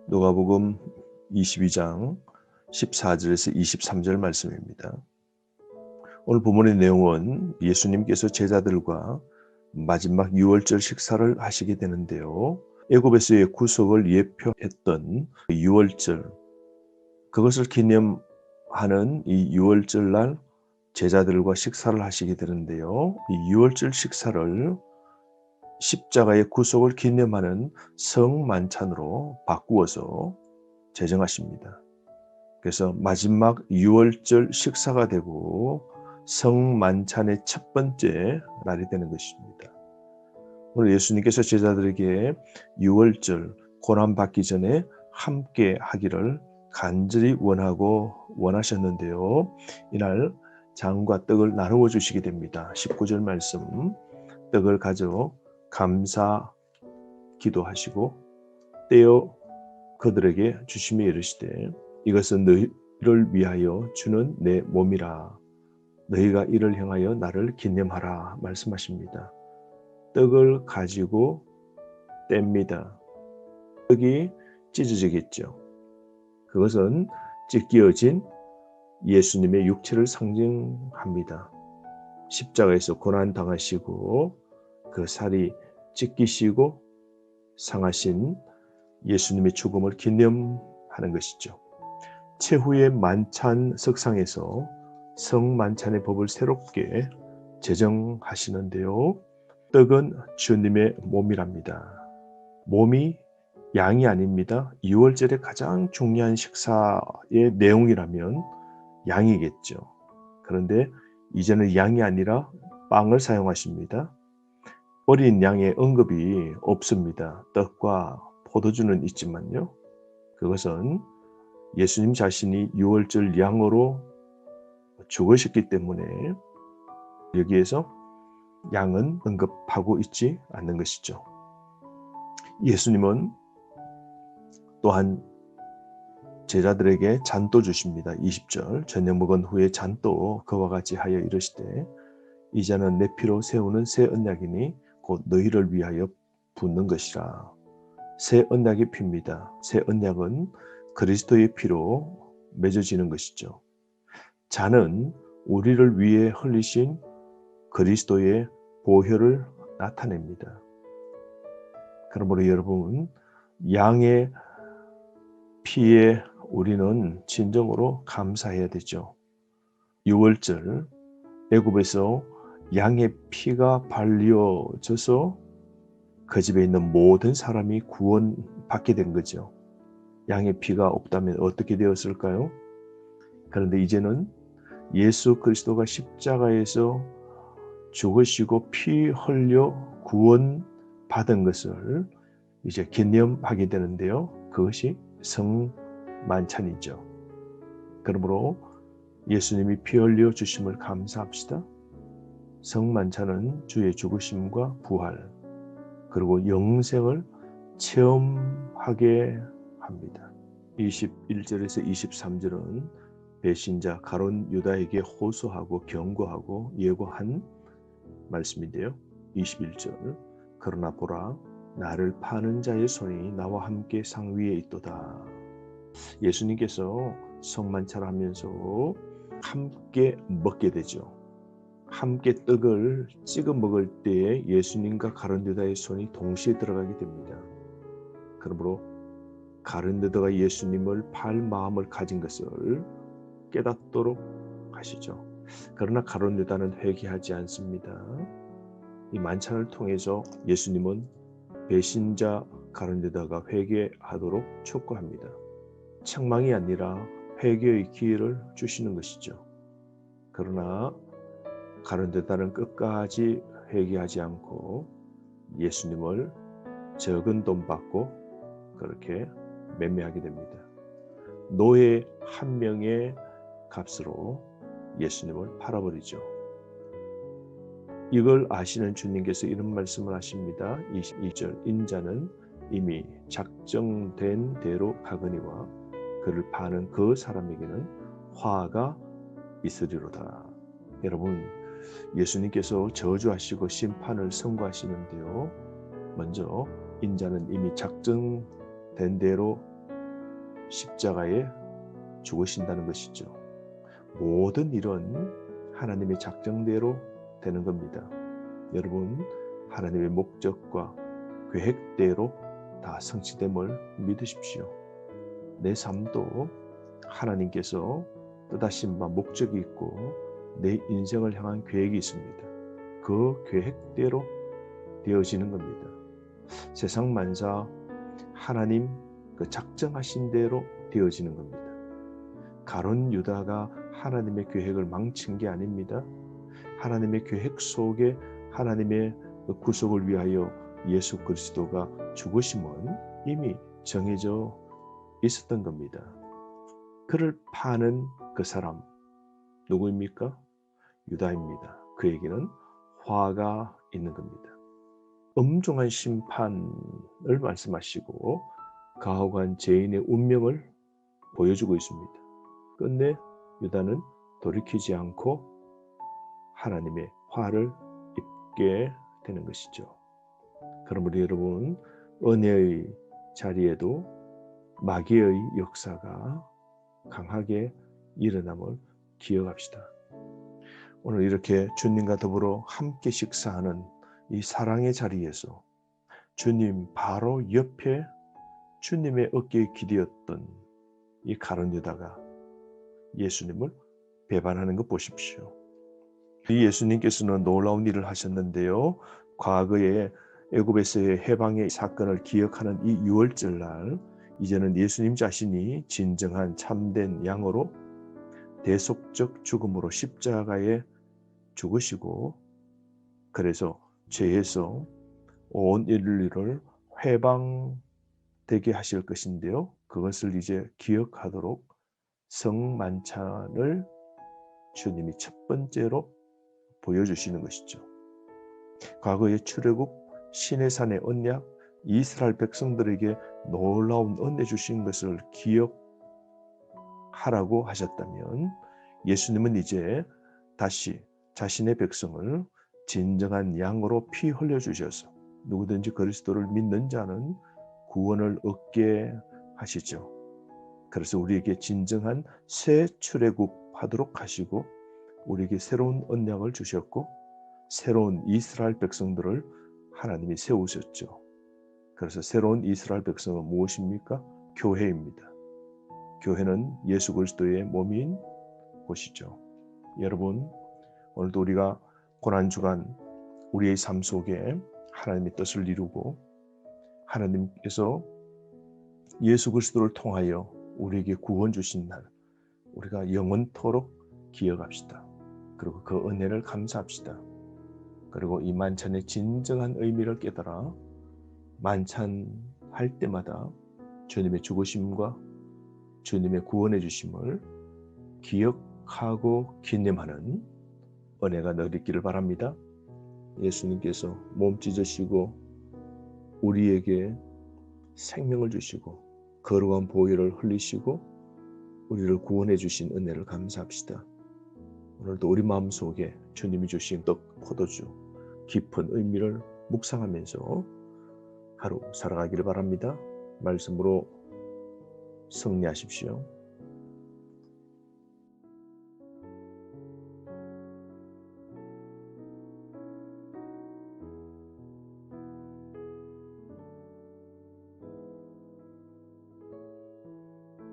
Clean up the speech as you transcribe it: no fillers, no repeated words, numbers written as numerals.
누가복음 22장 14절에서 23절 말씀입니다. 오늘 본문의 내용은 예수님께서 제자들과 마지막 유월절 식사를 하시게 되는데요. 애굽에서의 구속을 예표했던 유월절, 그것을 기념하는 이 유월절 날 제자들과 식사를 하시게 되는데요. 이 유월절 식사를 십자가의 구속을 기념하는 성만찬으로 바꾸어서 제정하십니다. 그래서 마지막 유월절 식사가 되고 성만찬의 첫 번째 날이 되는 것입니다. 오늘 예수님께서 제자들에게 유월절 고난받기 전에 함께 하기를 간절히 원하셨는데요. 이날 장과 떡을 나누어 주시게 됩니다. 19절 말씀, 떡을 가져 감사 기도하시고 떼어 그들에게 주시며 이르시되 이것은 너희를 위하여 주는 내 몸이라. 너희가 이를 향하여 나를 기념하라 말씀하십니다. 떡을 가지고 뗍니다. 떡이 찢어지겠죠. 그것은 찢겨진 예수님의 육체를 상징합니다. 십자가에서 고난당하시고 그 살이 찢기시고 상하신 예수님의 죽음을 기념하는 것이죠. 최후의 만찬 석상에서 성만찬의 법을 새롭게 제정하시는데요. 떡은 주님의 몸이랍니다. 몸이 양이 아닙니다. 유월절의 가장 중요한 식사의 내용이라면 양이겠죠. 그런데 이제는 양이 아니라 빵을 사용하십니다. 어린 양의 언급이 없습니다. 떡과 포도주는 있지만요. 그것은 예수님 자신이 유월절 양으로 죽으셨기 때문에 여기에서 양은 언급하고 있지 않는 것이죠. 예수님은 또한 제자들에게 잔도 주십니다. 20절 저녁 먹은 후에 잔도 그와 같이 하여 이르시되 이제는 내 피로 세우는 새 언약이니 곧 너희를 위하여 붓는 것이라. 새 언약의 피입니다. 새 언약은 그리스도의 피로 맺어지는 것이죠. 잔은 우리를 위해 흘리신 그리스도의 보혈을 나타냅니다. 그러므로 여러분, 양의 피에 우리는 진정으로 감사해야 되죠. 유월절 애굽에서 양의 피가 발려져서 그 집에 있는 모든 사람이 구원받게 된 거죠. 양의 피가 없다면 어떻게 되었을까요? 그런데 이제는 예수 그리스도가 십자가에서 죽으시고 피 흘려 구원받은 것을 이제 기념하게 되는데요. 그것이 성만찬이죠. 그러므로 예수님이 피 흘려 주심을 감사합시다. 성만찬은 주의 죽으심과 부활 그리고 영생을 체험하게 합니다. 21절에서 23절은 배신자 가룟 유다에게 호소하고 경고하고 예고한 말씀인데요. 21절 그러나 보라 나를 파는 자의 손이 나와 함께 상 위에 있도다. 예수님께서 성만찬을 하면서 함께 먹게 되죠. 함께 떡을 찍어 먹을 때에 예수님과 가룟 유다의 손이 동시에 들어가게 됩니다. 그러므로 가룟 유다가 예수님을 팔 마음을 가진 것을 깨닫도록 하시죠. 그러나 가룟 유다는 회개하지 않습니다. 이 만찬을 통해서 예수님은 배신자 가룟 유다가 회개하도록 촉구합니다. 책망이 아니라 회개의 기회를 주시는 것이죠. 그러나 가룟 유다는 끝까지 회개하지 않고 예수님을 적은 돈 받고 그렇게 매매하게 됩니다. 노예 한 명의 값으로 예수님을 팔아버리죠. 이걸 아시는 주님께서 이런 말씀을 하십니다. 22절 인자는 이미 작정된 대로 가거니와 그를 파는 그 사람에게는 화가 있으리로다. 여러분, 예수님께서 저주하시고 심판을 선고하시는데요. 먼저 인자는 이미 작정된 대로 십자가에 죽으신다는 것이죠. 모든 일은 하나님의 작정대로 되는 겁니다. 여러분, 하나님의 목적과 계획대로 다 성취됨을 믿으십시오. 내 삶도 하나님께서 뜻하신 바 목적이 있고 내 인생을 향한 계획이 있습니다. 그 계획대로 되어지는 겁니다. 세상 만사 하나님 그 작정하신 대로 되어지는 겁니다. 가룟 유다가 하나님의 계획을 망친 게 아닙니다. 하나님의 계획 속에 하나님의 구속을 위하여 예수 그리스도가 죽으심은 이미 정해져 있었던 겁니다. 그를 파는 그 사람 누구입니까? 유다입니다. 그에게는 화가 있는 겁니다. 엄중한 심판을 말씀하시고 가혹한 죄인의 운명을 보여주고 있습니다. 끝내 유다는 돌이키지 않고 하나님의 화를 입게 되는 것이죠. 그러므로 여러분, 은혜의 자리에도 마귀의 역사가 강하게 일어남을 기억합시다. 오늘 이렇게 주님과 더불어 함께 식사하는 이 사랑의 자리에서 주님 바로 옆에 주님의 어깨에 기대었던 이 가룟 유다가 예수님을 배반하는 것 보십시오. 이 예수님께서는 놀라운 일을 하셨는데요. 과거에 애굽에서의 해방의 사건을 기억하는 이 유월절날 이제는 예수님 자신이 진정한 참된 양으로 대속적 죽음으로 십자가에 죽으시고 그래서 죄에서 온 인류를 해방되게 하실 것인데요. 그것을 이제 기억하도록 성만찬을 주님이 첫 번째로 보여주시는 것이죠. 과거의 출애굽, 시내산의 언약, 이스라엘 백성들에게 놀라운 은혜 주신 것을 기억하라고 하셨다면 예수님은 이제 다시 자신의 백성을 진정한 양으로 피 흘려주셔서 누구든지 그리스도를 믿는 자는 구원을 얻게 하시죠. 그래서 우리에게 진정한 새 출애굽하도록 하시고 우리에게 새로운 언약을 주셨고 새로운 이스라엘 백성들을 하나님이 세우셨죠. 그래서 새로운 이스라엘 백성은 무엇입니까? 교회입니다. 교회는 예수 그리스도의 몸인 곳이죠. 여러분, 오늘도 우리가 고난주간 우리의 삶 속에 하나님의 뜻을 이루고 하나님께서 예수 그리스도를 통하여 우리에게 구원 주신 날 우리가 영원토록 기억합시다. 그리고 그 은혜를 감사합시다. 그리고 이 만찬의 진정한 의미를 깨달아 만찬할 때마다 주님의 죽으심과 주님의 구원해 주심을 기억하고 기념하는 은혜가 늘 있기를 바랍니다. 예수님께서 몸 찢으시고 우리에게 생명을 주시고 거룩한 보혈을 흘리시고 우리를 구원해 주신 은혜를 감사합시다. 오늘도 우리 마음속에 주님이 주신 떡 포도주 깊은 의미를 묵상하면서 하루 살아가기를 바랍니다. 말씀으로 승리하십시오.